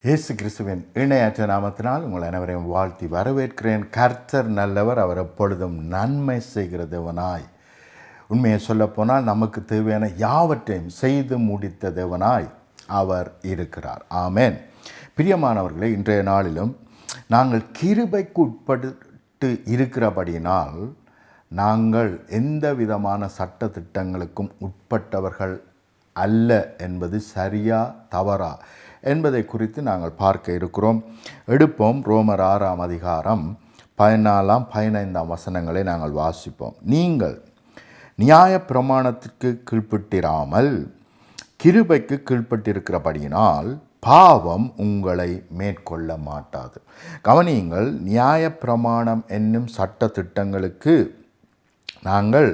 இயேசு கிறிஸ்துவின் இணையற்ற நாமத்தினால் உங்கள் அனைவரையும் வாழ்த்தி வரவேற்கிறேன். கர்த்தர் நல்லவர், அவர் எப்பொழுதும் நன்மை செய்கிற தேவனாய், உண்மையை சொல்லப்போனால் நமக்கு தேவையான யாவற்றையும் செய்து முடித்த தேவனாய் அவர் இருக்கிறார். ஆமென். பிரியமானவர்களே, இன்றைய நாளிலும் நாங்கள் கிருபைக்கு உட்பட்டு இருக்கிறபடியினால் நாங்கள் எந்த விதமான சட்ட திட்டங்களுக்கும் உட்பட்டவர்கள் அல்ல என்பது சரியா தவறா என்பதை குறித்து நாங்கள் பார்க்க இருக்கிறோம். எடுப்போம். ரோமர் 6ஆம் அதிகாரம் 14, 15 வசனங்களை நாங்கள் வாசிப்போம். நீங்கள் நியாய பிரமாணத்திற்கு கீழ்ப்பட்டிராமல் கிருபைக்கு கீழ்ப்பட்டிருக்கிறபடியினால் பாவம் உங்களை மேற்கொள்ள மாட்டாது. கவனியுங்கள், நியாய பிரமாணம் என்னும் சட்ட திட்டங்களுக்கு நாங்கள்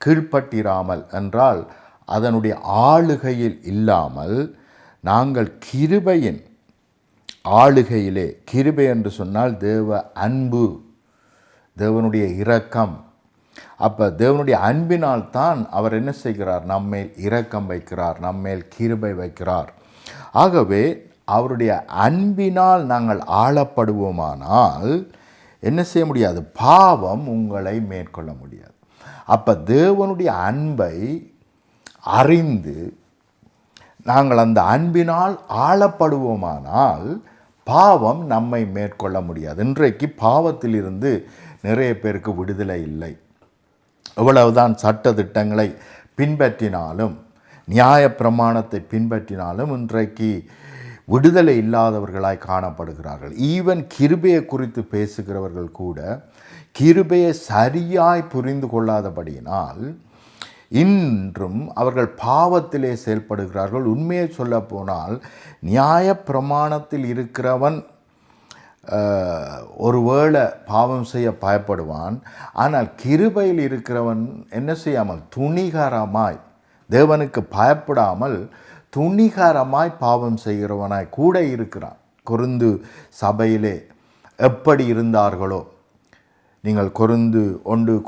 கீழ்ப்பட்டிராமல் என்றால் அதனுடைய ஆளுகையில் இல்லாமல் நாங்கள் கிருபையின் ஆளுகையிலே, கிருபை என்று சொன்னால் தேவ அன்பு, தேவனுடைய இரக்கம். அப்போ தேவனுடைய அன்பினால் தான் அவர் என்ன செய்கிறார்? நம்மேல் இரக்கம் வைக்கிறார், நம்மேல் கிருபை வைக்கிறார். ஆகவே அவருடைய அன்பினால் நாங்கள் ஆளப்படுவோமானால் என்ன செய்ய முடியாது? பாவம் உங்களை மேற்கொள்ள முடியாது. அப்போ தேவனுடைய அன்பை அறிந்து நாங்கள் அந்த அன்பினால் ஆளப்படுவோமானால் பாவம் நம்மை மேற்கொள்ள முடியாது. இன்றைக்கு பாவத்திலிருந்து நிறைய பேருக்கு விடுதலை இல்லை. எவ்வளவுதான் சட்ட திட்டங்களை பின்பற்றினாலும், நியாய பிரமாணத்தை பின்பற்றினாலும் இன்றைக்கு விடுதலை இல்லாதவர்களாய் காணப்படுகிறார்கள். ஈவன் கிருபையை குறித்து பேசுகிறவர்கள் கூட கிருபையை சரியாய் புரிந்து கொள்ளாதபடியினால் இன்றும் அவர்கள் பாவத்திலே செயல்படுகிறார்கள். உண்மையை சொல்ல போனால் நியாய பிரமாணத்தில் இருக்கிறவன் ஒருவேளை பாவம் செய்ய பயப்படுவான். ஆனால் கிருபையில் இருக்கிறவன் என்ன செய்யாமல் துணிகரமாய், தேவனுக்கு பயப்படாமல் துணிகரமாய் பாவம் செய்கிறவனாய் கூட இருக்கிறான். கொரிந்து சபையிலே எப்படி இருந்தார்களோ, நீங்கள்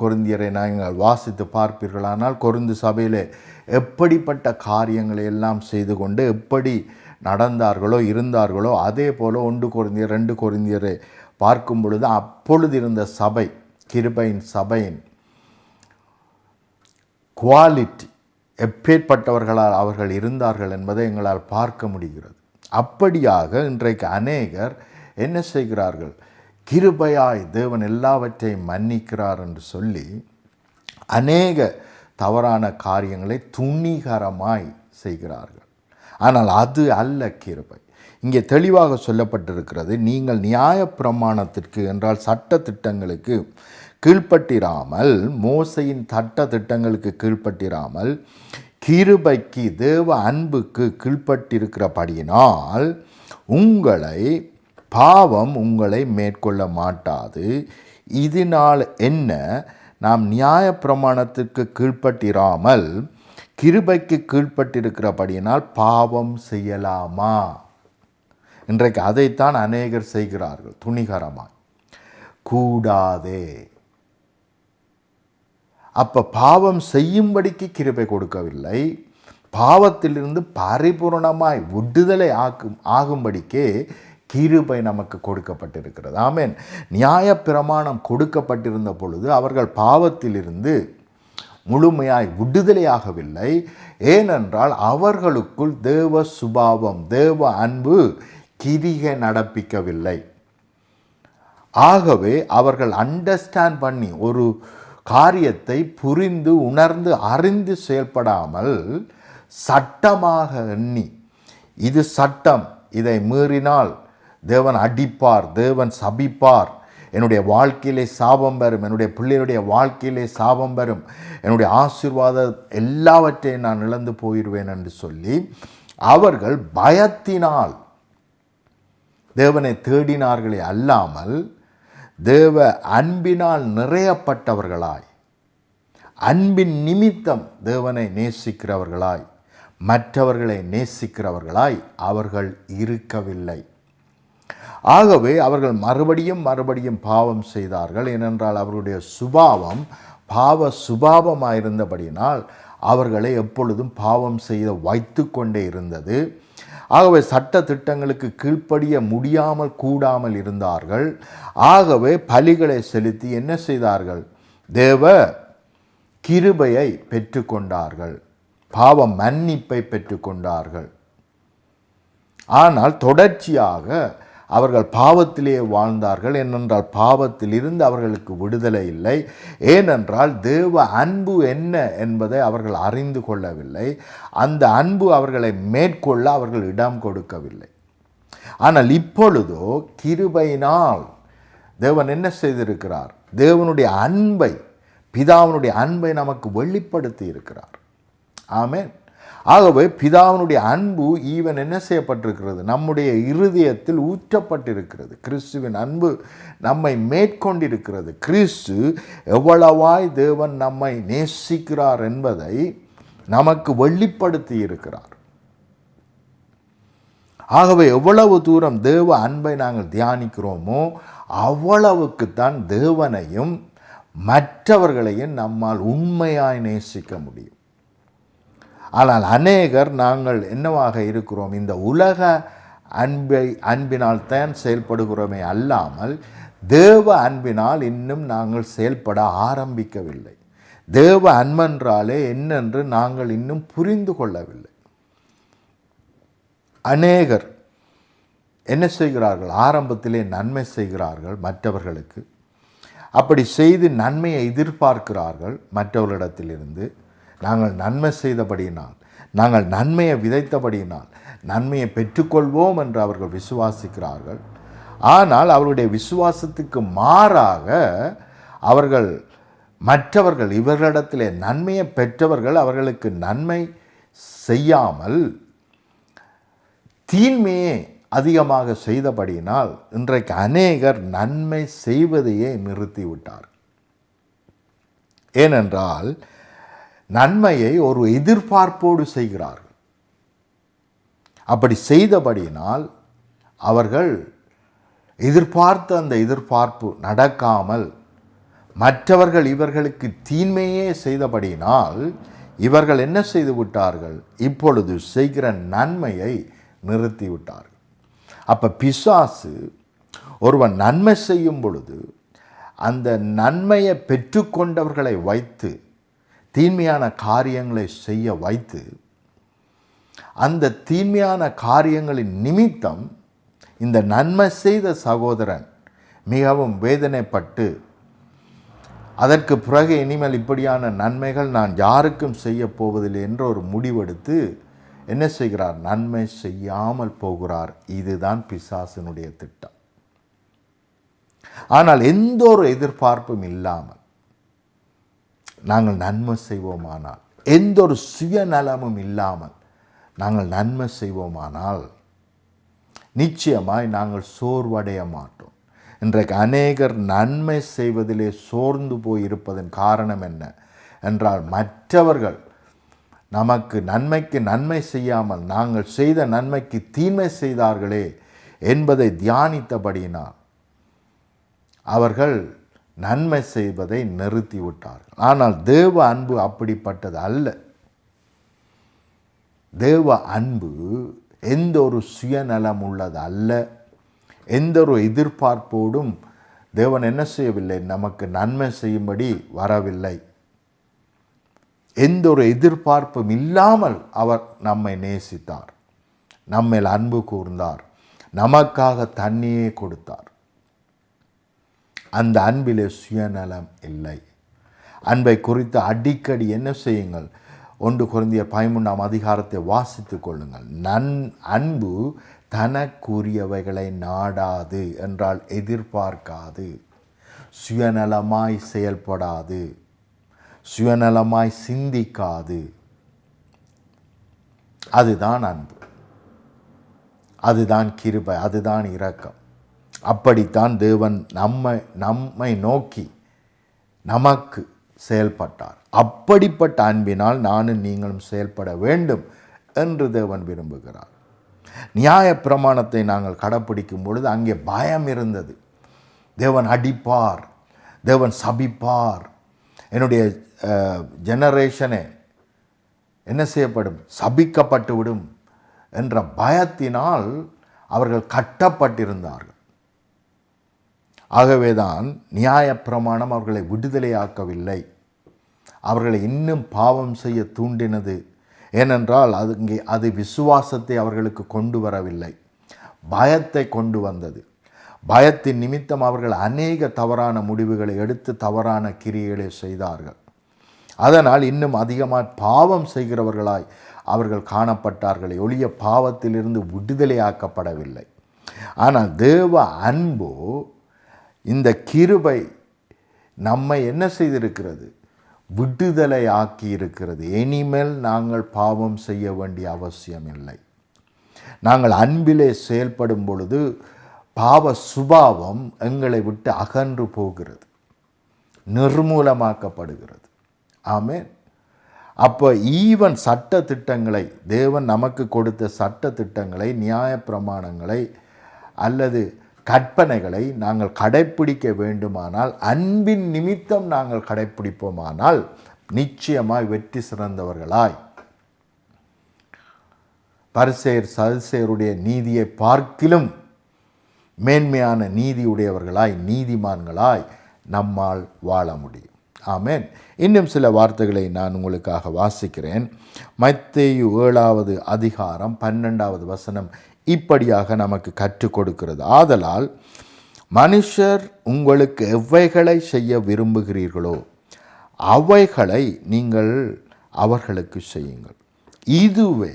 கொரிந்தியரை நாங்கள் வாசித்து பார்ப்பீர்களானால் கொரிந்து சபையிலே எப்படிப்பட்ட காரியங்களை எல்லாம் செய்து கொண்டு எப்படி நடந்தார்களோ இருந்தார்களோ, அதே போல் 1 கொரிந்தியர் 2 கொரிந்தியரை பார்க்கும் பொழுது அப்பொழுது இருந்த சபை, கிருபையின் சபையின் குவாலிட்டி, எப்பேற்பட்டவர்களால் அவர்கள் இருந்தார்கள் என்பதை எங்களால் பார்க்க முடிகிறது. அப்படியாக இன்றைக்கு அநேகர் என்ன செய்கிறார்கள்? கிருபையாய் தேவன் எல்லாவற்றையும் மன்னிக்கிறார் என்று சொல்லி அநேக தவறான காரியங்களை துணிகரமாய் செய்கிறார்கள். ஆனால் அது அல்ல கிருபை. இங்கே தெளிவாக சொல்லப்பட்டிருக்கிறது, நீங்கள் நியாய பிரமாணத்திற்கு என்றால் சட்ட திட்டங்களுக்கு கீழ்ப்பட்டிராமல், மோசையின் சட்ட திட்டங்களுக்கு கீழ்ப்பட்டிராமல் கிருபைக்கு, தேவ அன்புக்கு கீழ்ப்பட்டிருக்கிறபடியினால் பாவம் உங்களை மேற்கொள்ள மாட்டாது. இதனால் என்ன? நாம் நியாய பிரமாணத்திற்கு கீழ்ப்பட்டிராமல் கிருபைக்கு கீழ்ப்பட்டிருக்கிறபடியினால் பாவம் செய்யலாமா? இன்றைக்கு அதைத்தான் அநேகர் செய்கிறார்கள் துணிகரமாய். கூடாதே. அப்போ பாவம் செய்யும்படிக்கு கிருபை கொடுக்கவில்லை, பாவத்திலிருந்து பரிபூர்ணமாய் விடுதலை ஆகும்படிக்கே கிருபை நமக்கு கொடுக்கப்பட்டிருக்கிறது. ஆமென். நியாய பிரமாணம் கொடுக்கப்பட்டிருந்த பொழுது அவர்கள் பாவத்திலிருந்து முழுமையாய் விடுதலையாகவில்லை. ஏனென்றால் அவர்களுக்குள் தேவ சுபாவம், தேவ அன்பு கிரியை நடப்பிக்கவில்லை. ஆகவே அவர்கள் அண்டர்ஸ்டாண்ட் பண்ணி ஒரு காரியத்தை புரிந்து உணர்ந்து அறிந்து செயல்படாமல் சட்டமாக எண்ணி, இது சட்டம், இதை மீறினால் தேவன் அடிப்பார், தேவன் சபிப்பார், என்னுடைய வாழ்க்கையிலே சாபம் வரும், என்னுடைய பிள்ளைகளுடைய வாழ்க்கையிலே சாபம் வரும், என்னுடைய ஆசீர்வாதம் எல்லாவற்றையும் நான் இழந்து போயிடுவேன் என்று சொல்லி அவர்கள் பயத்தினால் தேவனை தேடினார்களே அல்லாமல் தேவ அன்பினால் நிறையப்பட்டவர்களாய், அன்பின் நிமித்தம் தேவனை நேசிக்கிறவர்களாய், மற்றவர்களை நேசிக்கிறவர்களாய் அவர்கள் இருக்கவில்லை. ஆகவே அவர்கள் மறுபடியும் பாவம் செய்தார்கள். ஏனென்றால் அவர்களுடைய சுபாவம் பாவ சுபாவமாயிருந்தபடியினால் அவர்களை எப்பொழுதும் பாவம் செய்ய வைத்து கொண்டே இருந்தது. ஆகவே சட்ட திட்டங்களுக்கு கீழ்ப்படிய முடியாமல் கூடாமல் இருந்தார்கள். ஆகவே பலிகளை செலுத்தி என்ன செய்தார்கள்? தேவ கிருபையை பெற்றுக்கொண்டார்கள், பாவ மன்னிப்பை பெற்றுக்கொண்டார்கள். ஆனால் தொடர்ச்சியாக அவர்கள் பாவத்திலே வாழ்ந்தார்கள். ஏனென்றால் பாவத்திலிருந்து அவர்களுக்கு விடுதலை இல்லை. ஏனென்றால் தேவ அன்பு என்ன என்பதை அவர்கள் அறிந்து கொள்ளவில்லை. அந்த அன்பு அவர்களை மேற்கொள்ள அவர்கள் இடம் கொடுக்கவில்லை. ஆனால் இப்பொழுதோ கிருபையினால் தேவன் என்ன செய்திருக்கிறார்? தேவனுடைய அன்பை, பிதாவினுடைய அன்பை நமக்கு வெளிப்படுத்தி இருக்கிறார். ஆமென். ஆகவே பிதாவினுடைய அன்பு ஈவன் என்ன செய்யப்பட்டிருக்கிறது? நம்முடைய இருதயத்தில் ஊற்றப்பட்டிருக்கிறது. கிறிஸ்துவின் அன்பு நம்மை மேற்கொண்டிருக்கிறது. கிறிஸ்து எவ்வளவாய் தேவன் நம்மை நேசிக்கிறார் என்பதை நமக்கு வெளிப்படுத்தி இருக்கிறார். ஆகவே எவ்வளவு தூரம் தேவ அன்பை நாங்கள் தியானிக்கிறோமோ அவ்வளவுக்குத்தான் தேவனையும் மற்றவர்களையும் நம்மால் உண்மையாய் நேசிக்க முடியும். ஆனால் அநேகர் நாங்கள் என்னவாக இருக்கிறோம்? இந்த உலக அன்பினால் தான் செயல்படுகிறோமே அல்லாமல் தேவ அன்பினால் இன்னும் நாங்கள் செயல்பட ஆரம்பிக்கவில்லை. தேவ அன்பென்றாலே என்னென்று நாங்கள் இன்னும் புரிந்து கொள்ளவில்லை. அநேகர் என்ன செய்கிறார்கள்? ஆரம்பத்திலே நன்மை செய்கிறார்கள் மற்றவர்களுக்கு. அப்படி செய்து நன்மையை எதிர்பார்க்கிறார்கள் மற்றவர்களிடத்திலிருந்து. நாங்கள் நன்மை செய்தபடியினால், நாங்கள் நன்மையை விதைத்தபடியினால் நன்மையை பெற்றுக்கொள்வோம் என்று அவர்கள் விசுவாசிக்கிறார்கள். ஆனால் அவர்களுடைய விசுவாசத்துக்கு மாறாக அவர்கள் மற்றவர்கள், இவர்களிடத்திலே நன்மையை பெற்றவர்கள் அவர்களுக்கு நன்மை செய்யாமல் தீன்மையே அதிகமாக செய்தபடியினால் இன்றைக்கு அநேகர் நன்மை செய்வதையே நிறுத்திவிட்டார். ஏனென்றால் நன்மையை ஒரு எதிர்பார்ப்போடு செய்கிறார்கள். அப்படி செய்தபடியினால் அவர்கள் எதிர்பார்த்த அந்த எதிர்பார்ப்பு நடக்காமல் மற்றவர்கள் இவர்களுக்கு தீன்மையே செய்தபடியினால் இவர்கள் என்ன செய்து விட்டார்கள்? இப்பொழுது செய்கிற நன்மையை நிறுத்திவிட்டார்கள். அப்போ பிசாசு ஒருவன் நன்மை செய்யும் பொழுது அந்த நன்மையை பெற்றுக்கொண்டவர்களை வைத்து தீன்மையான காரியங்களை செய்ய வைத்து அந்த தீன்மையான காரியங்களின் நிமித்தம் இந்த நன்மை செய்த சகோதரன் மிகவும் வேதனைப்பட்டு அதற்கு பிறகு இனிமேல் இப்படியான நன்மைகள் நான் யாருக்கும் செய்ய போவதில்லை என்ற ஒரு முடிவெடுத்து என்ன செய்கிறார்? நன்மை செய்யாமல் போகிறார். இதுதான் பிசாசினுடைய திட்டம். ஆனால் எந்த ஒரு எதிர்பார்ப்பும் இல்லாமல் நாங்கள் நன்மை செய்வோமானால், எந்த ஒரு சுயநலமும் இல்லாமல் நாங்கள் நன்மை செய்வோமானால் நிச்சயமாய் நாங்கள் சோர்வடைய மாட்டோம். இன்றைக்கு அநேகர் நன்மை செய்வதிலே சோர்ந்து போய் இருப்பதன் காரணம் என்ன என்றால், மற்றவர்கள் நமக்கு நன்மைக்கு நன்மை செய்யாமல் நாங்கள் செய்த நன்மைக்கு தீமை செய்தார்களே என்பதை தியானித்தபடியினால் அவர்கள் நன்மை செய்வதை நிறுத்திவிட்டார்கள். ஆனால் தேவ அன்பு அப்படிப்பட்டது அல்ல. தேவ அன்பு எந்த ஒரு சுயநலம் உள்ளது அல்ல. எந்த ஒரு எதிர்பார்ப்போடும் தேவன் என்ன செய்யவில்லை? நமக்கு நன்மை செய்யும்படி வரவில்லை. எந்த ஒரு எதிர்பார்ப்பும் இல்லாமல் அவர் நம்மை நேசித்தார், நம்மேல் அன்பு கூர்ந்தார், நமக்காக தண்ணியே கொடுத்தார். அந்த அன்பிலே சுயநலம் இல்லை. அன்பை குறித்து அடிக்கடி என்ன செய்யுங்கள்? 1 கொரிந்தியர் 13ஆம் அதிகாரத்தை வாசித்து கொள்ளுங்கள். அன்பு தனக்குரியவைகளை நாடாது என்றால் எதிர்பார்க்காது, சுயநலமாய் செயல்படாது, சுயநலமாய் சிந்திக்காது. அதுதான் அன்பு, அதுதான் கிருபை, அதுதான் இரக்கம். அப்படித்தான் தேவன் நம்மை நோக்கி நமக்கு செயல்பட்டார். அப்படிப்பட்ட அன்பினால் நானும் நீங்களும் செயல்பட வேண்டும் என்று தேவன் விரும்புகிறார். நியாய பிரமாணத்தை நாங்கள் கடைப்பிடிக்கும் பொழுது அங்கே பயம் இருந்தது. தேவன் அடிப்பார், தேவன் சபிப்பார், என்னுடைய ஜெனரேஷனே என்ன செய்யப்படும்? சபிக்கப்பட்டு விடும், என்ற பயத்தினால் அவர்கள் கட்டப்பட்டிருந்தார்கள். ஆகவேதான் நியாயப்பிரமாணம் அவர்களை விடுதலையாக்கவில்லை, அவர்களை இன்னும் பாவம் செய்ய தூண்டினது. ஏனென்றால் அது விசுவாசத்தை அவர்களுக்கு கொண்டு வரவில்லை, பயத்தை கொண்டு வந்தது. பயத்தின் நிமித்தம் அவர்கள் அநேக தவறான முடிவுகளை எடுத்து தவறான கிரியைகளை செய்தார்கள். அதனால் இன்னும் அதிகமாக பாவம் செய்கிறவர்களாய் அவர்கள் காணப்பட்டார்களே ஒழிய பாவத்திலிருந்து விடுதலையாக்கப்படவில்லை. ஆனால் தேவ அன்போ இந்த கிருபை நம்மை என்ன செய்திருக்கிறது? விடுதலை ஆக்கி இருக்கிறது. இனிமேல் நாங்கள் பாவம் செய்ய வேண்டிய அவசியம் இல்லை. நாங்கள் அன்பிலே செயல்படும் பொழுது பாவ சுபாவம் எங்களை விட்டு அகன்று போகிறது, நிர்மூலமாக்கப்படுகிறது. ஆமென். அப்போ ஈவன் சட்ட திட்டங்களை, தேவன் நமக்கு கொடுத்த சட்ட திட்டங்களை, நியாயப்பிரமாணங்களை அல்லது கற்பனைகளை நாங்கள் கடைப்பிடிக்க வேண்டுமானால், அன்பின் நிமித்தம் நாங்கள் கடைப்பிடிப்போமானால் நிச்சயமாய் வெற்றி சிறந்தவர்களாய், பரிசேயர் சதுசேயருடைய நீதியை பார்க்கிலும் மேன்மையான நீதியுடையவர்களாய், நீதிமான்களாய் நம்மால் வாழ முடியும். ஆமென். இன்னும் சில வார்த்தைகளை நான் உங்களுக்காக வாசிக்கிறேன். மத்தேயு 7வது அதிகாரம் 12வது வசனம் இப்படியாக நமக்கு கற்றுக் கொடுக்கிறது. ஆதலால் மனுஷர் உங்களுக்கு எவைகளை செய்ய விரும்புகிறீர்களோ அவைகளை நீங்கள் அவர்களுக்கு செய்யுங்கள், இதுவே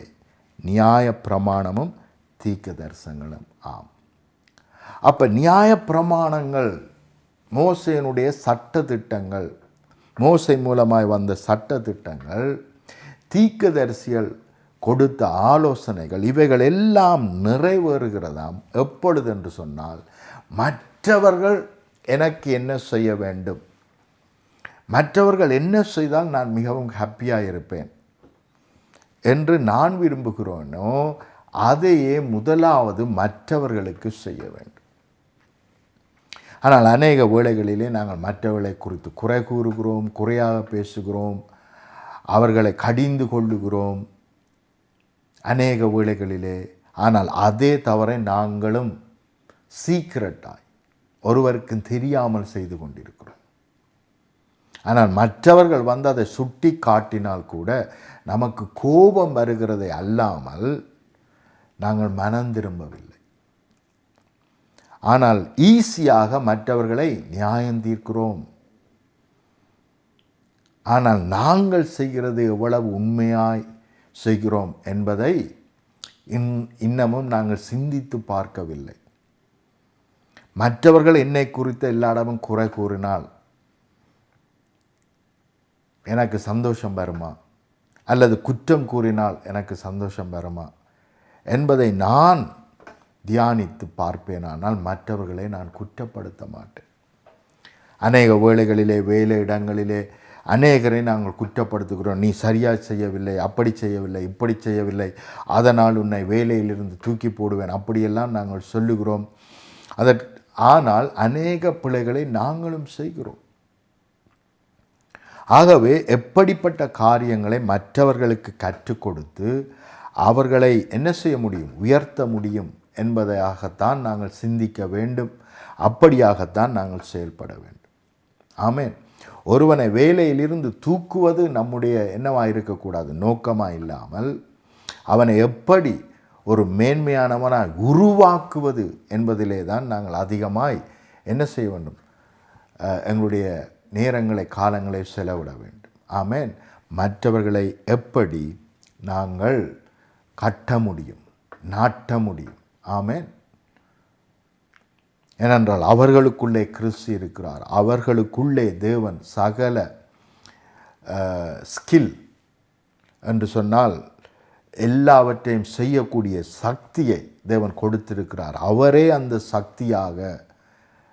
நியாய பிரமாணமும் தீர்க்க தரிசனங்களும் ஆம். அப்போ நியாய பிரமாணங்கள், மோசேனுடைய சட்ட திட்டங்கள், மோசே மூலமாய் வந்த சட்ட திட்டங்கள், தீர்க்கதரிசிகள் கொடுத்த ஆலோசனைகள், இவைகள் எல்லாம் நிறைவேறுகிறதாம். எப்பொழுது என்று சொன்னால், மற்றவர்கள் எனக்கு என்ன செய்ய வேண்டும், மற்றவர்கள் என்ன செய்தால் நான் மிகவும் ஹாப்பியாக இருப்பேன் என்று நான் விரும்புகிறோனோ அதையே முதலாவது மற்றவர்களுக்கு செய்ய வேண்டும். ஆனால் அநேக வேளைகளிலே நாங்கள் மற்றவர்களை குறித்து குறை கூறுகிறோம், குறையாக பேசுகிறோம், அவர்களை கடிந்து கொள்ளுகிறோம் அநேக வேளைகளிலே. ஆனால் அதே தவறை நாங்களும் சீக்கிரட்டாய் ஒருவருக்கும் தெரியாமல் செய்து கொண்டிருக்கிறோம். ஆனால் மற்றவர்கள் வந்து அதை சுட்டி காட்டினால் கூட நமக்கு கோபம் வருகிறதை அல்லாமல் நாங்கள் மனம் திரும்பவில்லை. ஆனால் ஈஸியாக மற்றவர்களை நியாயம் தீர்க்கிறோம். ஆனால் நாங்கள் செய்கிறது எவ்வளவு உண்மையாய் செய்கிறோம் என்பதை இன்னமும் நாங்கள் சிந்தித்து பார்க்கவில்லை. மற்றவர்கள் என்னை குறித்த எல்லா இடமும் குறை கூறினால் எனக்கு சந்தோஷம் வருமா, அல்லது குற்றம் கூறினால் எனக்கு சந்தோஷம் வருமா என்பதை நான் தியானித்து பார்ப்பேனானால் மற்றவர்களை நான் குற்றப்படுத்த மாட்டேன். அநேக வேளைகளிலே, வேலை இடங்களிலே அநேகரை நாங்கள் குற்றப்படுத்துகிறோம். நீ சரியாக செய்யவில்லை, அப்படி செய்யவில்லை, இப்படி செய்யவில்லை, அதனால் உன்னை வேலையிலிருந்து தூக்கி போடுவேன், அப்படியெல்லாம் நாங்கள் சொல்லுகிறோம். ஆனால் அநேக பிழைகளை நாங்களும் செய்கிறோம். ஆகவே எப்படிப்பட்ட காரியங்களை மற்றவர்களுக்கு கற்றுக் கொடுத்து அவர்களை என்ன செய்ய முடியும், உயர்த்த முடியும் என்பதையாகத்தான் நாங்கள் சிந்திக்க வேண்டும். அப்படியாகத்தான் நாங்கள் செயல்பட வேண்டும். ஆமென். ஒருவனை வேலையிலிருந்து தூக்குவது நம்முடைய என்னவாக இருக்கக்கூடாது, நோக்கமாக இல்லாமல் அவனை எப்படி ஒரு மேன்மையானவனாய் உருவாக்குவது என்பதிலே தான் நாங்கள் அதிகமாய் என்ன செய்ய வேண்டும், எங்களுடைய நேரங்களை, காலங்களை செலவிட வேண்டும். ஆமென். மற்றவர்களை எப்படி நாங்கள் கட்ட முடியும், நாட்ட முடியும். ஆமென். ஏனென்றால் அவர்களுக்குள்ளே கிறிஸ்து இருக்கிறார். அவர்களுக்குள்ளே தேவன் சகல ஸ்கில் என்று சொன்னால் எல்லாவற்றையும் செய்யக்கூடிய சக்தியை தேவன் கொடுத்திருக்கிறார். அவரே அந்த சக்தியாக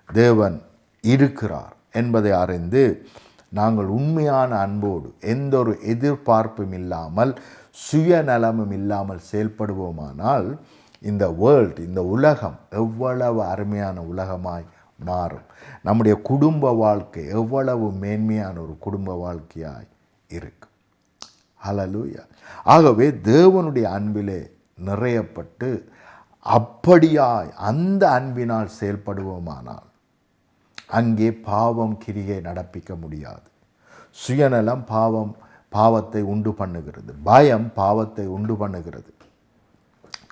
தேவன் இருக்கிறார் என்பதை அறிந்து நாங்கள் உண்மையான அன்போடு எந்த ஒரு எதிர்பார்ப்பும் இல்லாமல் சுயநலமும் இல்லாமல் செயல்படுவோமானால் இந்த வேர்ல்ட், இந்த உலகம் எவ்வளவு அருமையான உலகமாய் மாறும். நம்முடைய குடும்ப வாழ்க்கை எவ்வளவு மேன்மையான ஒரு குடும்ப வாழ்க்கையாய் இருக்கும். ஹல்லேலூயா. ஆகவே தேவனுடைய அன்பிலே நிறையப்பட்டு அப்படியாய் அந்த அன்பினால் செயல்படுவோமானால் அங்கே பாவம் கிரியை நடப்பிக்க முடியாது. சுயநலம் பாவத்தை உண்டு பண்ணுகிறது. பயம் பாவத்தை உண்டு பண்ணுகிறது.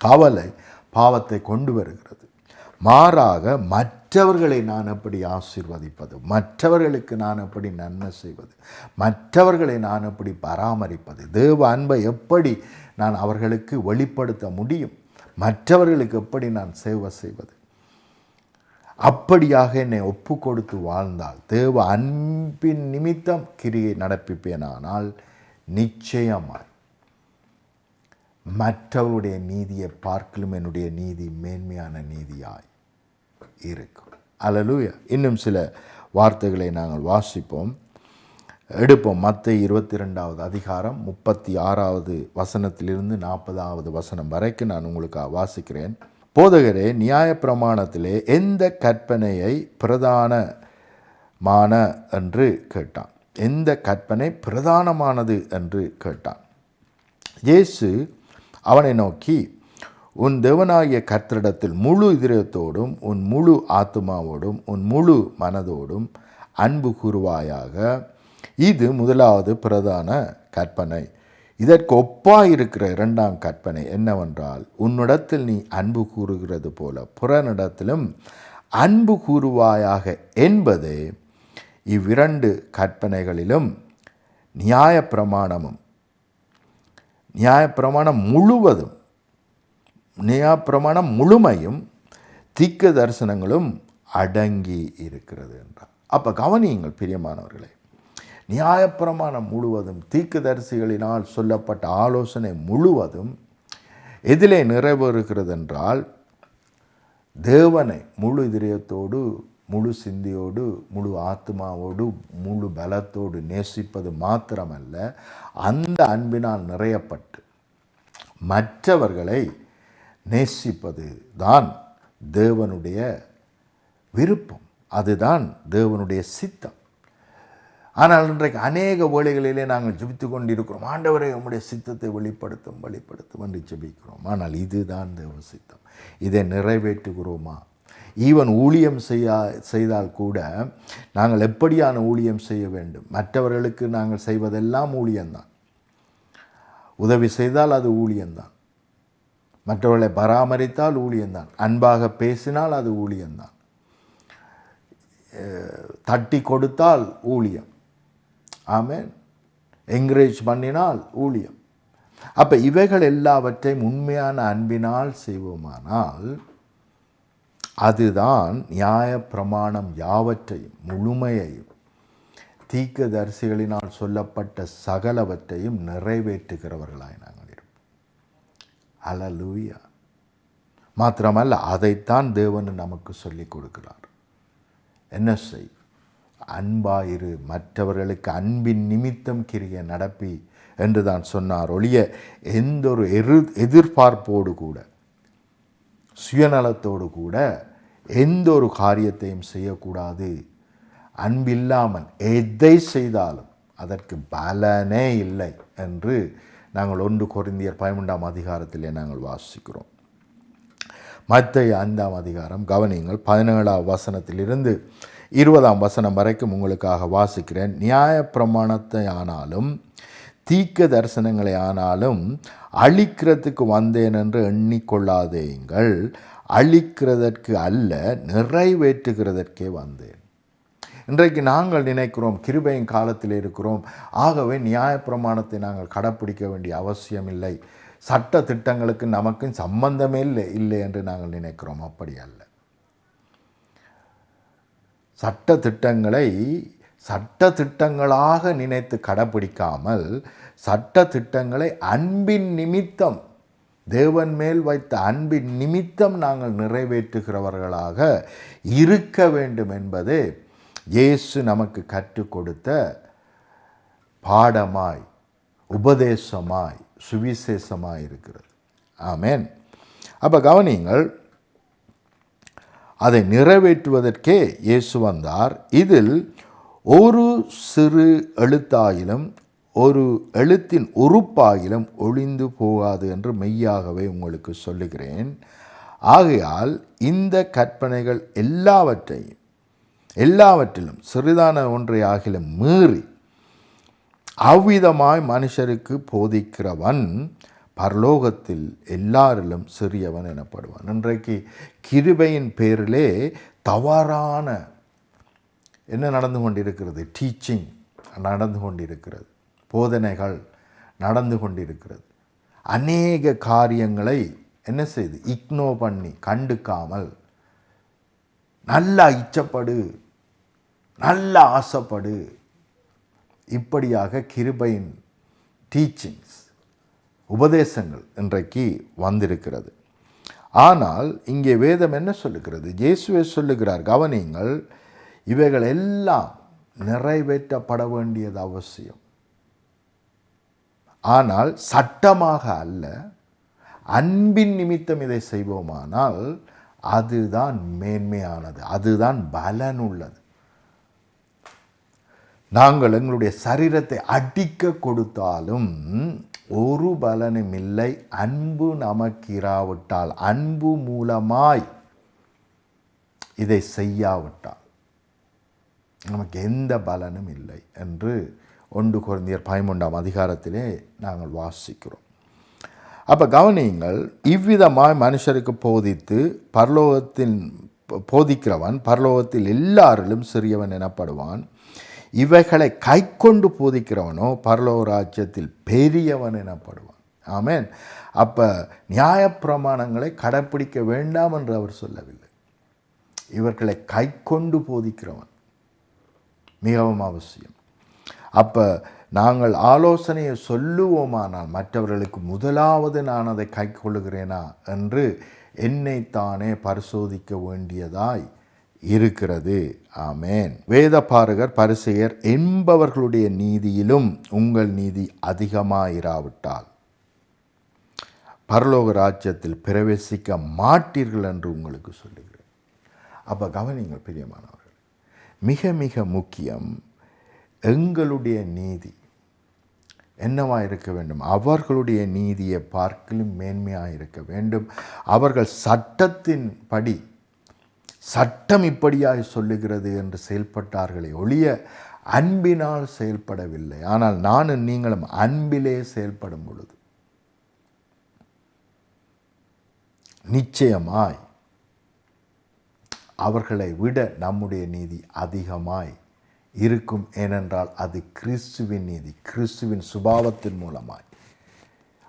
கவலை பாவத்தை கொண்டு வருகிறது. மாறாக மற்றவர்களை நான் எப்படி ஆசீர்வதிப்பது, மற்றவர்களுக்கு நான் எப்படி நன்மை செய்வது, மற்றவர்களை நான் எப்படி பராமரிப்பது, தேவ அன்பை எப்படி நான் அவர்களுக்கு வெளிப்படுத்த முடியும், மற்றவர்களுக்கு எப்படி நான் சேவை செய்வது, அப்படியாக என்னை ஒப்பு கொடுத்து வாழ்ந்தால், தேவ அன்பின் நிமித்தம் கிரியை நடப்பிப்பேனானால் நிச்சயமாய் மற்றவருடைய நீதியை பார்க்கலும் என்னுடைய நீதி மேன்மையான நீதியாய் இருக்கும். அல்லேலூயா. இன்னும் சில வார்த்தைகளை நாங்கள் வாசிப்போம், எடுப்போம். மத்தேயு 22வது அதிகாரம் 36வது வசனத்திலிருந்து 40வது வசனம் வரைக்கும் நான் உங்களுக்கு வாசிக்கிறேன். போதகரே, நியாயப்பிரமாணத்திலே எந்த கற்பனையை பிரதானமான என்று கேட்டான். எந்த கற்பனை பிரதானமானது என்று கேட்டான். இயேசு அவனை நோக்கி, உன் தேவனாகிய கர்த்தரிடத்தில் முழு இதயத்தோடும் உன் முழு ஆத்துமாவோடும் உன் முழு மனதோடும் அன்பு கூறுவாயாக. இது முதலாவது பிரதான கற்பனை. இதற்கு ஒப்பாயிருக்கிற இரண்டாம் கற்பனை என்னவென்றால், உன்னிடத்தில் நீ அன்பு கூறுகிறது போல புறனிடத்திலும் அன்பு கூறுவாயாக என்பதே இவ்விரண்டு கற்பனைகளிலும் நியாயப்பிரமாணம் முழுமையும் தீர்க்க தரிசனங்களும் அடங்கி இருக்கிறது என்றார். அப்போ கவனியுங்கள் பிரியமானவர்களே, நியாயப்பிரமாணம் முழுவதும் தீர்க்கதரிசிகளினால் சொல்லப்பட்ட ஆலோசனை முழுவதும் எதிலே நிறைவேறுகிறது என்றால், தேவனை முழு இதயத்தோடு முழு சிந்தையோடு முழு ஆத்மாவோடு முழு பலத்தோடு நேசிப்பது மாத்திரமல்ல, அந்த அன்பினால் நிறையப்பட்டு மற்றவர்களை நேசிப்பது தான் தேவனுடைய விருப்பம், அதுதான் தேவனுடைய சித்தம். ஆனால் இன்றைக்கு அநேக வேளைகளிலே நாங்கள் ஜெபித்து கொண்டிருக்கிறோம், ஆண்டவரை உம்முடைய சித்தத்தை வெளிப்படுத்தும் என்று ஜெபிக்கிறோம். ஆனால் இதுதான் தேவ சித்தம். இதை நிறைவேற்றுகிறோமா? ஈவன் ஊழியம் செய்தால் கூட நாங்கள் எப்படியான ஊழியம் செய்ய வேண்டும்? மற்றவர்களுக்கு நாங்கள் செய்வதெல்லாம் ஊழியம்தான். உதவி செய்தால் அது ஊழியம்தான். மற்றவர்களை பராமரித்தால் ஊழியம்தான். அன்பாக பேசினால் அது ஊழியம்தான். தட்டி கொடுத்தால் ஊழியம். ஆமென். என்கரேஜ் பண்ணினால் ஊழியம். அப்போ இவைகள் எல்லாவற்றையும் உண்மையான அன்பினால் செய்வோமானால் அதுதான் நியாய பிரமாணம் யாவற்றையும் முழுமையையும் தீர்க்கதரிசிகளினால் சொல்லப்பட்ட சகலவற்றையும் நிறைவேற்றுகிறவர்களாய் நாங்கள் இருப்போம். அல்லேலூயா. மாத்திரமல்ல, அதைத்தான் தேவன் நமக்கு சொல்லிக் கொடுக்கிறார். என்ன செய்? அன்பாயிரு, மற்றவர்களுக்கு அன்பின் நிமித்தம் கிரியை நடப்பி என்று தான் சொன்னார். ஒழிய எந்த ஒரு எதிர்பார்ப்போடு கூட சுயநலத்தோடு கூட எந்த ஒரு காரியத்தையும் செய்யக்கூடாது. அன்பில்லாமல் எதை செய்தாலும் அதற்கு பலனே இல்லை என்று நாங்கள் 1 கொரிந்தியர் 13ஆம் அதிகாரத்திலே நாங்கள் வாசிக்கிறோம். மத்தேயு 5ஆம் அதிகாரம் கவனியுங்கள், 17ஆம் வசனத்திலிருந்து 20ஆம் வசனம் வரைக்கும் உங்களுக்காக வாசிக்கிறேன். நியாய பிரமாணத்தை ஆனாலும் தீர்க்க தரிசனங்களை ஆனாலும் அழிக்கிறதுக்கு வந்தேன் என்று எண்ணிக்கொள்ளாதேங்கள், அழிக்கிறதற்கு அல்ல நிறைவேற்றுகிறதற்கே வந்தேன். இன்றைக்கு நாங்கள் நினைக்கிறோம் கிருபையின் காலத்தில் இருக்கிறோம், ஆகவே நியாயப்பிரமாணத்தை நாங்கள் கடைப்பிடிக்க வேண்டிய அவசியம் இல்லை, சட்ட திட்டங்களுக்கு நமக்கு சம்பந்தமே இல்லை என்று நாங்கள் நினைக்கிறோம். அப்படி அல்ல. சட்ட திட்டங்களை சட்ட திட்டங்களாக நினைத்து கடைப்பிடிக்காமல் சட்ட திட்டங்களை அன்பின் நிமித்தம், தேவன் மேல் வைத்த அன்பின் நிமித்தம் நாங்கள் நிறைவேற்றுகிறவர்களாக இருக்க வேண்டும் என்பதே இயேசு நமக்கு கற்றுக் கொடுத்த பாடமாய், உபதேசமாய், சுவிசேஷமாய் இருக்கிறது. ஆமென். அப்போ கவனியுங்கள், அதை நிறைவேற்றுவதற்கே இயேசு வந்தார். இதில் ஒரு சிறு எழுத்தாயிலும் ஒரு எழுத்தின் உறுப்பாகிலும் ஒளிந்து போகாது என்று மெய்யாகவே உங்களுக்கு சொல்லுகிறேன். ஆகையால் இந்த கற்பனைகள் எல்லாவற்றிலும் சிறிதான ஒன்றை ஆகிலும் மீறி அவ்விதமாய் மனுஷருக்கு போதிக்கிறவன் பரலோகத்தில் எல்லாரிலும் சிறியவன் எனப்படுவான். இன்றைக்கு கிருபையின் பேரிலே தவறான என்ன நடந்து கொண்டிருக்கிறது? டீச்சிங் நடந்து கொண்டிருக்கிறது, போதனைகள் நடந்து கொண்டிருக்கிறது. அநேக காரியங்களை என்ன செய்து இக்னோர் பண்ணி கண்டுக்காமல் நல்லா இச்சப்படு, நல்லா ஆசைப்படு, இப்படியாக கிருபையின் டீச்சிங்ஸ், உபதேசங்கள் இன்றைக்கு வந்திருக்கிறது. ஆனால் இங்கே வேதம் என்ன சொல்லுகிறது? இயேசுவே சொல்லுகிறார், கவனியுங்கள், இவைகள் எல்லாம் நிறைவேற்றப்பட வேண்டியது அவசியம். ஆனால் சட்டமாக அல்ல, அன்பின் நிமித்தம் இதை செய்வோமானால் அதுதான் மேன்மையானது, அதுதான் பலனுள்ளது. நாங்கள் எங்களுடைய சரீரத்தை அடிக்க கொடுத்தாலும் ஒரு பலனும் இல்லை, அன்பு நமக்கு இராவிட்டால், அன்பு மூலமாய் இதை செய்யாவிட்டால் நமக்கு எந்த பலனும் இல்லை என்று 1 கொரிந்தியர் 13 அதிகாரத்திலே நாங்கள் வாசிக்கிறோம். அப்போ கவனியுங்கள், இவ்விதமாய் மனுஷருக்கு போதிக்கிறவன் பரலோகத்தில் எல்லாரிலும் சிறியவன் எனப்படுவான். இவைகளை கை கொண்டு போதிக்கிறவனோ பரலோக ராஜ்யத்தில் பெரியவன் எனப்படுவான். ஆமென். அப்போ நியாயப்பிரமாணங்களை கடைப்பிடிக்க வேண்டாம் என்று அவர் சொல்லவில்லை. இவர்களை கை கொண்டு போதிக்கிறவன் மிகவும் அவசியம். அப்போ நாங்கள் ஆலோசனையை சொல்லுவோமானால் மற்றவர்களுக்கு முதலாவது நான் அதை கை கொள்ளுகிறேனா என்று என்னைத்தானே பரிசோதிக்க வேண்டியதாய் இருக்கிறது. ஆமேன். வேதபாரகர் பரிசேயர் என்பவர்களுடைய நீதியிலும் உங்கள் நீதி அதிகமாயிராவிட்டால் பரலோக ராஜ்யத்தில் பிரவேசிக்க மாட்டீர்கள் என்று உங்களுக்கு சொல்லுகிறேன். அப்போ கவனிங்கள் பிரியமானவர்கள், மிக மிக முக்கியம், எங்களுடைய நீதி என்னவாக இருக்க வேண்டும்? அவர்களுடைய நீதியை பார்க்கலும் மேன்மையாக இருக்க வேண்டும். அவர்கள் சட்டத்தின்படி, சட்டம் இப்படியாக சொல்லுகிறது என்று செயல்பட்டார்களே ஒழிய அன்பினால் செயல்படவில்லை. ஆனால் நானும் நீங்களும் அன்பிலே செயல்படும் பொழுது நிச்சயமாய் அவர்களை விட நம்முடைய நீதி அதிகமாய் இருக்கும். ஏனென்றால் அது கிறிஸ்துவின் நீதி, கிறிஸ்துவின் சுபாவத்தின் மூலமாய்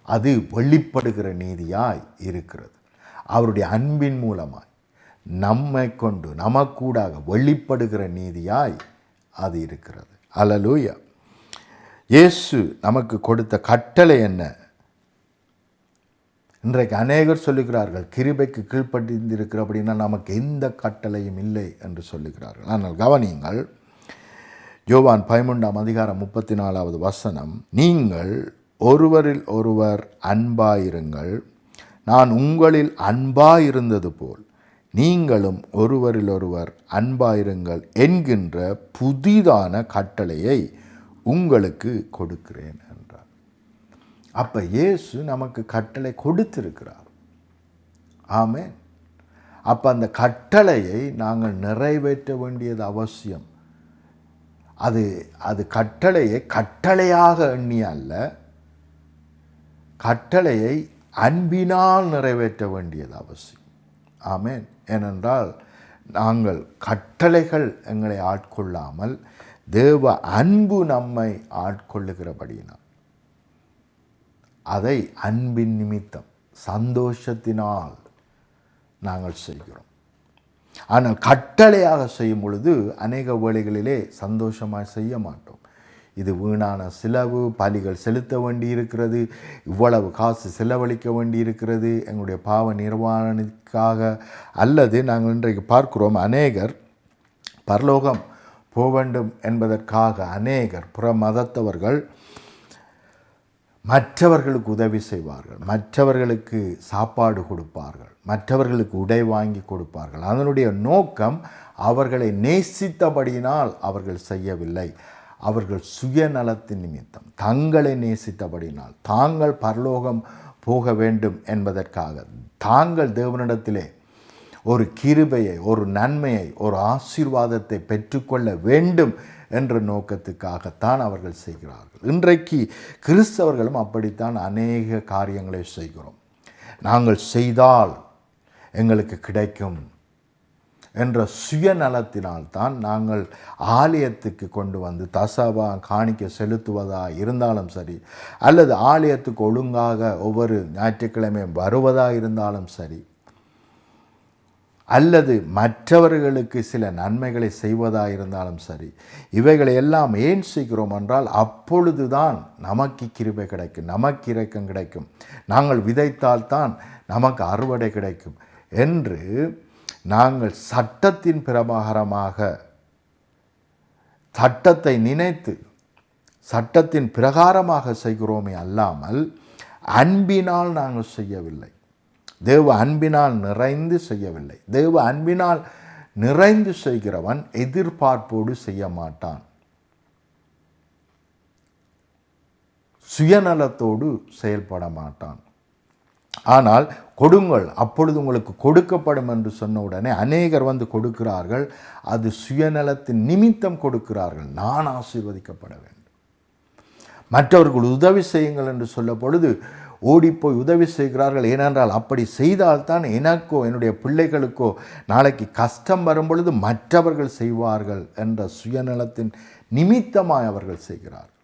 அது வெளிப்படுகிற நீதியாய் இருக்கிறது. அவருடைய அன்பின் மூலமாய் நம்மை கொண்டு நமக்கூடாக வெளிப்படுகிற நீதியாய் அது இருக்கிறது. அல்லேலூயா. இயேசு நமக்கு கொடுத்த கட்டளை என்ன? இன்றைக்கு அநேகர் சொல்லுகிறார்கள், கிருபைக்கு கீழ்ப்பட்டிருந்திருக்கிற அப்படின்னா நமக்கு எந்த கட்டளையும் இல்லை என்று சொல்லுகிறார்கள். ஆனால் கவனியுங்கள், யோவான் 13 அதிகாரம் 34 நீங்கள் ஒருவரில் ஒருவர் அன்பாயிருங்கள், நான் உங்களில் அன்பாயிருந்தது போல் நீங்களும் ஒருவரில் ஒருவர் அன்பாயிருங்கள் என்கின்ற புதிதான கட்டளையை உங்களுக்கு கொடுக்கிறேன் என்றார். அப்போ இயேசு நமக்கு கட்டளை கொடுத்திருக்கிறார். ஆமென். அப்போ அந்த கட்டளையை நாங்கள் நிறைவேற்ற வேண்டியது அவசியம். அது கட்டளையை கட்டளையாக எண்ணி அல்ல, கட்டளையை அன்பினால் நிறைவேற்ற வேண்டியது அவசியம். ஆமென். ஏனென்றால் நாங்கள் கட்டளைகள் எங்களை ஆட்கொள்ளாமல் தேவ அன்பு நம்மை ஆட்கொள்ளுகிறபடியினால் அதை அன்பின் நிமித்தம் சந்தோஷத்தினால் நாங்கள் செய்கிறோம். ஆனால் கட்டளையாக செய்யும் பொழுது அநேக வேளைகளிலே சந்தோஷமாக செய்ய மாட்டோம். இது வீணான செலவு, பலிகள் செலுத்த வேண்டி இருக்கிறது, இவ்வளவு காசு செலவழிக்க வேண்டி இருக்கிறது எங்களுடைய பாவ நிர்வாணத்துக்காக. அல்லது நாங்கள் இன்றைக்கு பார்க்கிறோம், அநேகர் பரலோகம் போக வேண்டும் என்பதற்காக அநேகர் புற மதத்தவர்கள் மற்றவர்களுக்கு உதவி செய்வார்கள், மற்றவர்களுக்கு சாப்பாடு கொடுப்பார்கள், மற்றவர்களுக்கு உடை வாங்கி கொடுப்பார்கள். அதனுடைய நோக்கம் அவர்களை நேசித்தபடியினால் அவர்கள் செய்யவில்லை, அவர்கள் சுயநலத்தின் நிமித்தம் தங்களை நேசித்தபடினால் தாங்கள் பரலோகம் போக வேண்டும் என்பதற்காக தாங்கள் தேவனிடத்திலே ஒரு கிருபையை, ஒரு நன்மையை, ஒரு ஆசீர்வாதத்தை பெற்றுக்கொள்ள வேண்டும் என்ற நோக்கத்துக்காகத்தான் அவர்கள் செய்கிறார்கள். இன்றைக்கு கிறிஸ்தவர்களும் அப்படித்தான் அநேக காரியங்களை செய்கிறோம். நாங்கள் செய்தால் எங்களுக்கு கிடைக்கும் என்ற சுயநலத்தினால்தான் நாங்கள் ஆலயத்துக்கு கொண்டு வந்து தசவா காணிக்க செலுத்துவதாக இருந்தாலும் சரி, அல்லது ஆலயத்துக்கு ஒழுங்காக ஒவ்வொரு ஞாயிற்றுக்கிழமையும் வருவதாக இருந்தாலும் சரி, அல்லது மற்றவர்களுக்கு சில நன்மைகளை செய்வதாக இருந்தாலும் சரி, இவைகளை எல்லாம் ஏன் செய்கிறோம் என்றால் அப்பொழுதுதான் நமக்கு கிருபை கிடைக்கும், நமக்கு இரக்கம் கிடைக்கும், நாங்கள் விதைத்தால்தான் நமக்கு அறுவடை கிடைக்கும் என்று நாங்கள் சட்டத்தின் பிரகாரமாக சட்டத்தை நினைத்து சட்டத்தின் பிரகாரமாக செய்கிறோமே அல்லாமல் அன்பினால் நாங்கள் செய்யவில்லை. தேவ அன்பினால் நிறைந்து செய்யவில்லை. தேவ அன்பினால் நிறைந்து செய்கிறவன் எதிர்பார்ப்போடு செய்ய மாட்டான், சுயநலத்தோடு செயல்பட மாட்டான். ஆனால் கொடுங்கள் அப்பொழுது உங்களுக்கு கொடுக்கப்படும் என்று சொன்ன உடனே அநேகர் வந்து கொடுக்கிறார்கள். அது சுயநலத்தின் நிமித்தம் கொடுக்கிறார்கள். நான் ஆசீர்வதிக்கப்பட வேண்டும், மற்றவர்கள் உதவி செய்யுங்கள் என்று சொல்ல பொழுது ஓடிப்போய் உதவி செய்கிறார்கள். ஏனென்றால் அப்படி செய்தால்தான் எனக்கோ என்னுடைய பிள்ளைகளுக்கோ நாளைக்கு கஷ்டம் வரும் பொழுது மற்றவர்கள் செய்வார்கள் என்ற சுயநலத்தின் நிமித்தமாய் அவர்கள் செய்கிறார்கள்.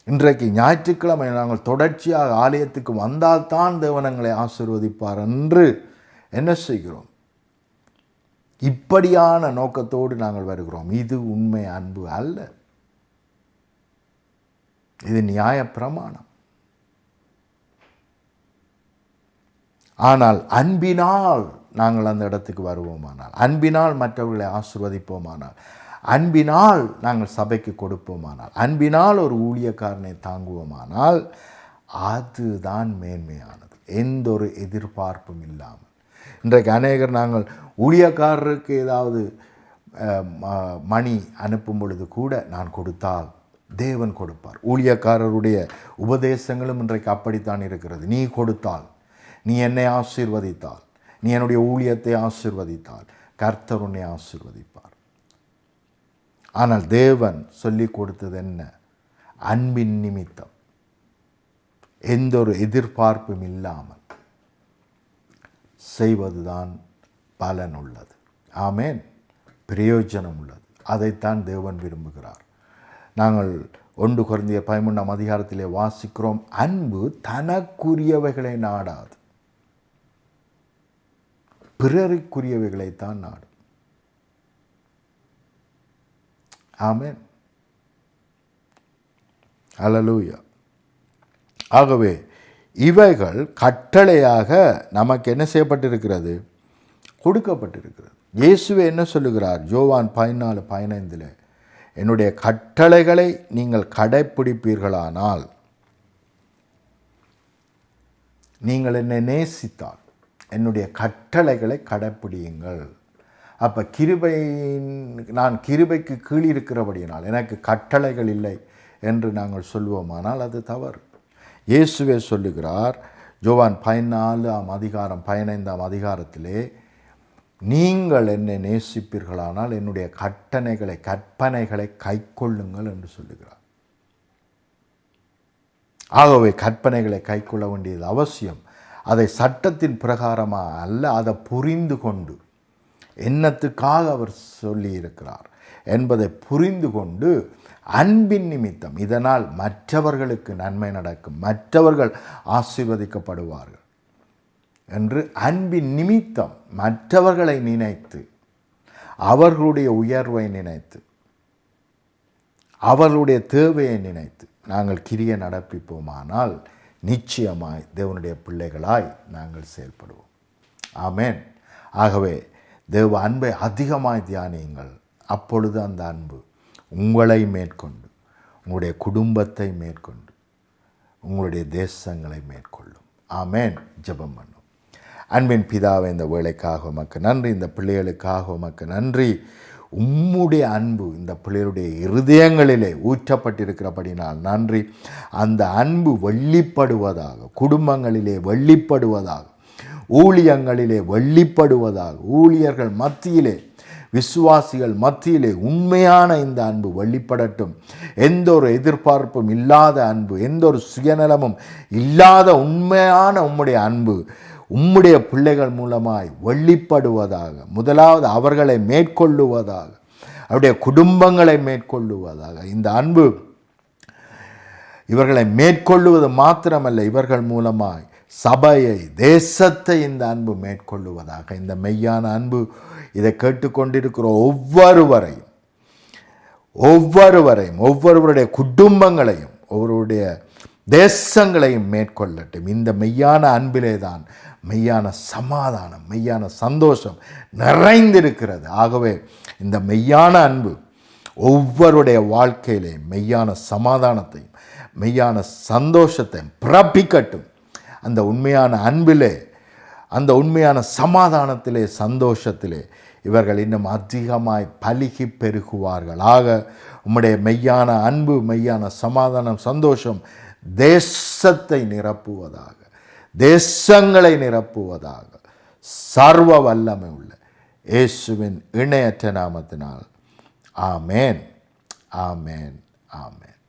இன்றைக்கு ஞாயிற்றுக்கிழமை நாங்கள் தொடர்ச்சியாக ஆலயத்துக்கு வந்தால்தான் தேவனங்களை ஆசீர்வதிப்பார் என்று என்ன செய்கிறோம்? இப்படியான நோக்கத்தோடு நாங்கள் வருகிறோம். இது உண்மை அன்பு அல்ல, இது நியாய பிரமாணம். ஆனால் அன்பினால் நாங்கள் அந்த இடத்துக்கு வருவோமானால், அன்பினால் மற்றவர்களை ஆசீர்வதிப்போமானால், அன்பினால் நாங்கள் சபைக்கு கொடுப்போமானால், அன்பினால் ஒரு ஊழியக்காரனை தாங்குவோமானால் அதுதான் மேன்மையானது, எந்த ஒரு எதிர்பார்ப்பும் இல்லாமல். இன்றைக்கு அநேகர் நாங்கள் ஊழியக்காரருக்கு ஏதாவது மணி அனுப்பும் பொழுது கூட நான் கொடுத்தால் தேவன் கொடுப்பார். ஊழியக்காரருடைய உபதேசங்களும் இன்றைக்கு அப்படித்தான் இருக்கிறது. நீ கொடுத்தால், நீ என்னை ஆசீர்வதித்தால், நீ என்னுடைய ஊழியத்தை ஆசீர்வதித்தால் கர்த்தர் உன்னை ஆசீர்வதிப்பார். ஆனால் தேவன் சொல்லி கொடுத்தது என்ன? அன்பின் நிமித்தம், எந்த ஒரு எதிர்பார்ப்பும் இல்லாமல் செய்வதுதான் பலன் உள்ளது. ஆமேன், பிரயோஜனம் உள்ளது. அதைத்தான் தேவன் விரும்புகிறார். நாங்கள் 1 கொரிந்தியர் 13ஆம் அதிகாரத்திலே வாசிக்கிறோம், அன்பு தனக்குரியவைகளை நாடாது, பிறருக்குரியவைகளைத்தான் நாடும். ஆமென், அல்லேலூயா. ஆகவே இவைகள் கட்டளையாக நமக்கு என்ன செய்யப்பட்டிருக்கிறது? கொடுக்கப்பட்டிருக்கிறது. இயேசுவே என்ன சொல்லுகிறார்? யோவான் 14:15 என்னுடைய கட்டளைகளை நீங்கள் கடைப்பிடிப்பீர்களானால், நீங்கள் என்னை நேசித்தால் என்னுடைய கட்டளைகளை கடைப்பிடியுங்கள். அப்போ நான் கிருபைக்கு கீழ் இருக்கிறபடியினால் எனக்கு கட்டளைகள் இல்லை என்று நாங்கள் சொல்வோமானால் அது தவறு. இயேசுவே சொல்லுகிறார் யோவான் 14ஆம் அதிகாரம் 15ஆம் அதிகாரத்திலே, நீங்கள் என்னை நேசிப்பீர்களானால் என்னுடைய கற்பனைகளை கைக்கொள்ளுங்கள் என்று சொல்லுகிறார். ஆகவே கற்பனைகளை கைக்கொள்ள வேண்டியது அவசியம். அதை சட்டத்தின் பிரகாரமாக அல்ல, அதை புரிந்து கொண்டு என்னத்துக்காக அவர் சொல்லியிருக்கிறார் என்பதை புரிந்து கொண்டு அன்பின் நிமித்தம், இதனால் மற்றவர்களுக்கு நன்மை நடக்கும், மற்றவர்கள் ஆசீர்வதிக்கப்படுவார்கள் என்று அன்பின் நிமித்தம் மற்றவர்களை நினைத்து, அவர்களுடைய உயர்வை நினைத்து, அவர்களுடைய தேவையை நினைத்து நாங்கள் கிரியை நடப்பிப்போமானால் நிச்சயமாய் தேவனுடைய பிள்ளைகளாய் நாங்கள் செயல்படுவோம். ஆமேன். ஆகவே தேவ அன்பை அதிகமாய் தியானியுங்கள். அப்பொழுது அந்த அன்பு உங்களை மேற்கொண்டு, உங்களுடைய குடும்பத்தை மேற்கொண்டு, உங்களுடைய தேசங்களை மேற்கொள்ளும். ஆமேன். ஜெபம் பண்ணும். அன்பின் பிதாவை, இந்த வேலைக்காக உமக்கு நன்றி, இந்த பிள்ளைகளுக்காக உமக்கு நன்றி. உம்முடைய அன்பு இந்த பிள்ளைகளுடைய இருதயங்களிலே ஊற்றப்பட்டிருக்கிறபடினால் நன்றி. அந்த அன்பு வெளிப்படுவதாக, குடும்பங்களிலே வெளிப்படுவதாக, ஊழியங்களிலே வெளிப்படுவதாக, ஊழியர்கள் மத்தியிலே, விசுவாசிகள் மத்தியிலே உண்மையான இந்த அன்பு வெளிப்படட்டும். எந்த ஒரு எதிர்பார்ப்பும் இல்லாத அன்பு, எந்த ஒரு சுயநலமும் இல்லாத உண்மையான உம்முடைய அன்பு உம்முடைய பிள்ளைகள் மூலமாய் வெளிப்படுவதாக. முதலாவது அவர்களை மேற்கொள்ளுவதாக, அவருடைய குடும்பங்களை மேற்கொள்ளுவதாக. இந்த அன்பு இவர்களை மேற்கொள்ளுவது மாத்திரமல்ல, இவர்கள் மூலமாய் சபையை, தேசத்தை இந்த அன்பு மேற்கொள்ளுவதாக. இந்த மெய்யான அன்பு இதை கேட்டுக்கொண்டிருக்கிற ஒவ்வொருவருடைய குடும்பங்களையும், ஒவ்வொருடைய தேசங்களையும் மேற்கொள்ளட்டும். இந்த மெய்யான அன்பிலே தான் மெய்யான சமாதானம், மெய்யான சந்தோஷம் நிறைந்திருக்கிறது. ஆகவே இந்த மெய்யான அன்பு ஒவ்வொருடைய வாழ்க்கையிலே மெய்யான சமாதானத்தையும் மெய்யான சந்தோஷத்தையும் பிறப்பிக்கட்டும். அந்த உண்மையான அன்பிலே, அந்த உண்மையான சமாதானத்திலே, சந்தோஷத்திலே இவர்கள் இன்னும் அதிகமாய் பலுகி பெருகுவார்களாக. உம்முடைய மெய்யான அன்பு, மெய்யான சமாதானம், சந்தோஷம் தேசத்தை நிரப்புவதாக, தேசங்களை நிரப்புவதாக. சர்வ வல்லமை உள்ள இயேசுவின் இணையற்ற நாமத்தினால் ஆமேன், ஆமேன், ஆமேன்.